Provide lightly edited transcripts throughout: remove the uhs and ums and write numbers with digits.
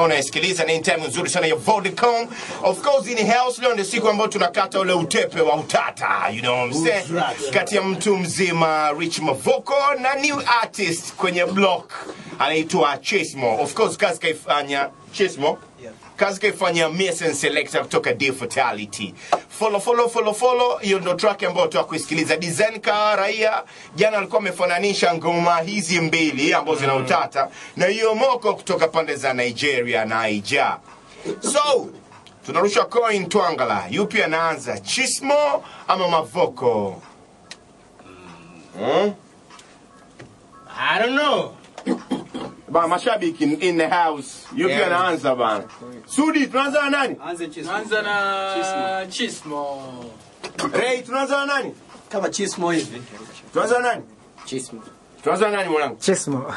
Unasikiliza ni time nzuri sana ya Vodacom. Of course in house leo ndio siku ambayo tunakata ule utepe wa utata, you know what I'm saying? Kati ya mtu mzima Rich Mavoko na new artist kwenye block anaitwa Chismo. Of course kazi kaifanya Chismo. Kazi kaifanya Mason Selector kutoka D Fatality. Follow hiyo ndo track ambayo tutakusikiliza. Design ka raia jana alikuwa amefananisha ngoma hizi mbili ambazo zina utata na hiyo moko kutoka pande za Nigeria na Aija. So tunarusha coin tuangala yupi anaanza, Chismo ama Mavoko? I don't know. Ba mashabiki in the house. Yupi anaanza bana? Sudi tunaanza na nani? Anza na Chismo. Ray tunaanza na nani? Kama Chismo hivi. Tunaanza na nani? Chismo. Tunaanza na nani mwanangu? Chismo.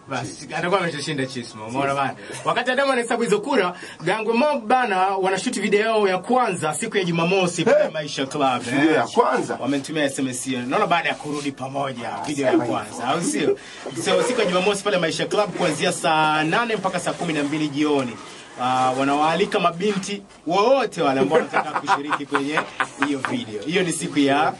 Basi atakuwa ameshashinda Chismo. Umeona bana. Wakati Adamu anahesabu hizo kura, Gangwe Mob bana wanashoot video ya kwanza siku ya Jumamosi pale Maisha Club. Video ya kwanza. Wamenitumia SMS hiyo. Naona baada ya kurudi pamoja video ya kwanza, au sio? So siku ya Jumamosi pale Maisha Club kuanzia saa 8 mpaka saa 12 jioni. Wanawaalika mabinti wote wale ambao wanataka kushiriki kwenye hiyo video. Hiyo ni siku ya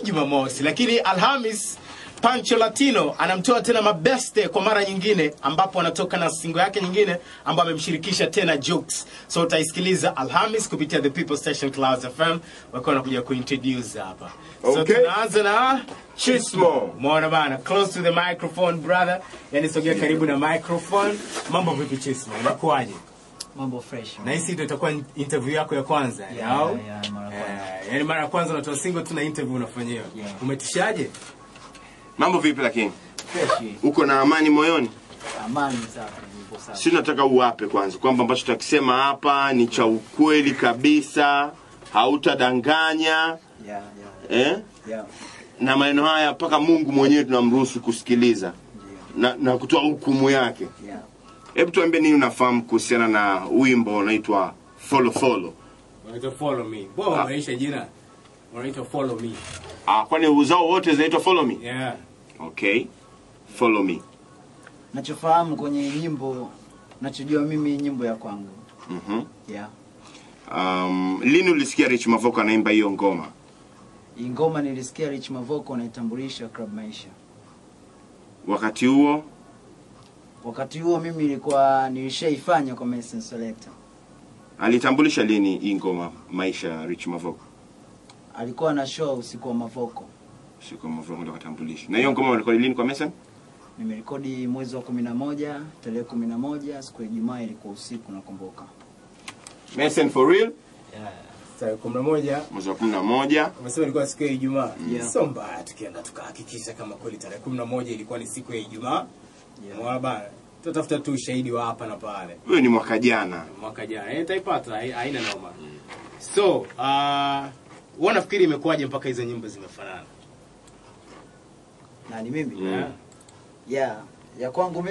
Jumamosi, lakini Alhamis Pancho Latino anamtoa tena Mabeste kwa mara nyingine, ambapo anatoka na single yake nyingine ambayo amemshirikisha tena Jokes. So utaisikiliza Alhamis kupitia The People Station Clouds FM, wako wanakuja kuintroduce hapa. So tunaanza na Chismo. Umeona bana, close to the microphone brother. Yani sogea karibu na microphone. Mambo vipi Chismo? Unakuaje? Mambo fresh. Na hisi ndio itakuwa interview yako ya kwanza, au? Yani mara ya kwanza unatoa single tu na interview unafanyiwa. Umetishaje? Mambo vipi lakini? Fresh. Uko na amani moyoni? Amani safi, nipo safi. Si nataka uwape kwanza kwamba ambacho tutakisema hapa ni cha ukweli kabisa, hautadanganya. Na maneno haya mpaka Mungu mwenyewe tunamruhusu kusikiliza. Na kutoa hukumu yake. Hebu tuambie nini unafahamu kuhusiana na wimbo unaitwa Follow. Unaitwa Follow Me. Bwana maisha jina. Unaitwa Follow Me. Kwani uzao wote zinaitwa Follow Me? Yeah. Okay. Follow Me. Nachofahamu kwenye nyimbo, nachojua mimi nyimbo ya kwangu. Lini ulisikia Rich Mavoko anaimba hiyo ngoma? Hii ngoma nilisikia Rich Mavoko anaitambulisha Club Maisha. Wakati huo mimi nilishaifanya kwa Mason Selector. Alitambulisha lini hii ngoma Maisha Rich Mavoko? Alikuwa na show usiku wa Mavoko. Usiku wa Mavoko ndo katambulisha. Na hiyo ngoma walikuwa lini kwa Mason? Nimerekodi mwezi wa 11, tarehe 11, siku ya Ijumaa ilikuwa usiku nakumbuka. Mason for real? Yeah. Tarehe 11 mwezi wa 11. Umesema ilikuwa siku ya Ijumaa. So mbaya tukienda tukahakikisha kama kweli tarehe 11 ilikuwa ni siku ya Ijumaa. Mwa bana. Tutafuta tu ushahidi wa hapa na pale. Wewe ni mwaka jana. Taipata haina noma. So, wanafikiri imekuwaje mpaka hizo nyimbo zimefanana? Na ni mimi? Ya kwangu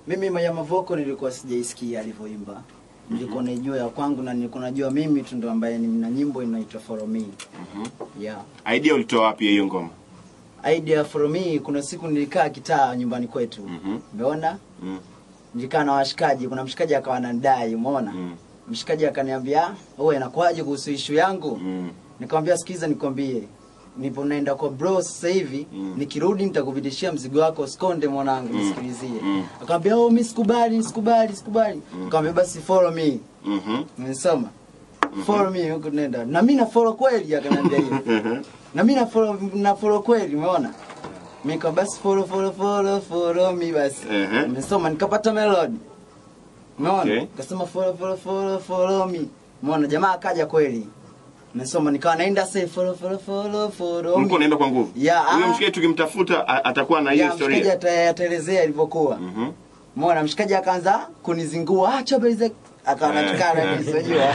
mimi ya Mavoko nilikuwa sijaisikia alivyoimba. Nilikuwa najua ya kwangu na nilikuwa najua mimi tu ndo ambaye nina nyimbo inaitwa Follow Me. Idea ulitoa wapi hiyo ngoma? Idea Follow Me, kuna siku nilikaa kitaa nyumbani kwetu. Umeona? Nilikaa na washikaji, kuna mshikaji akawa anadai, umeona? Mshikaji akaniambia, "Wewe inakuaje kuhusu issue yangu?" Nikamwambia, "Sikiza nikwambie. Nipo naenda kwa bro sasa hivi, nikirudi nitakubidishia mzigo wako, usikonde mwanangu, nisikilizie." Akamwambia, "Oh, mimi sikubali." Akamwambia, "Basi follow me." Nimesoma. Follow me huko nenda. Na mimi na follow kweli, akaniambia hiyo. Na mimi na follow kweli, umeona? Mimi kwa basi follow me basi. Nimesoma nikapata melody. Umeona? Nikasema follow me. Umeona jamaa akaja kweli. Nimesoma nikawa naenda say follow me. Mko naenda kwa nguvu. Huyo mshikaji tukimtafuta atakuwa na hiyo historia. Mshikaji ataelezea ilivyokuwa. Umeona mshikaji akaanza kunizingua, acha baiza akawa anatukana nisijua.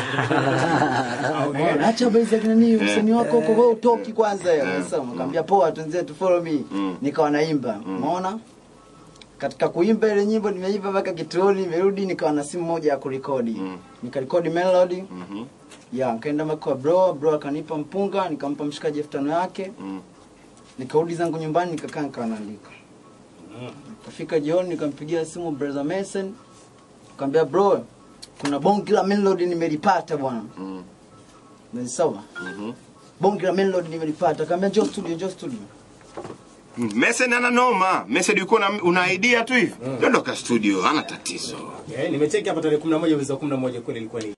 Acha baiza nini usemi wako kwa wewe utoki kwanza yeye. Nimesoma nikamwambia poa tuanze tu follow me. Nikawa naimba. Umeona? Katika kuimba ile nyimbo nimeimba mpaka kituoni, nimerudi nikawa na simu moja ya kurekodi. Nikarekodi melody. Nikaenda kwa bro akanipa mpunga, nikampa mshikaji 5,000 yake. Nikarudi zangu nyumbani nikakaa nikaandika. Kafika jioni nikampigia simu brother Mason. Nikamwambia bro, kuna bonge la melody nimelipata bwana. Ni sawa? Bonge la melody nimelipata. Akamwambia njoo studio. Mason ana noma. Mason yuko una idea tu hivi. Ndio ka studio, hana tatizo. Nimecheki hapa tarehe 11 mwezi wa 11 kweli ilikuwa ni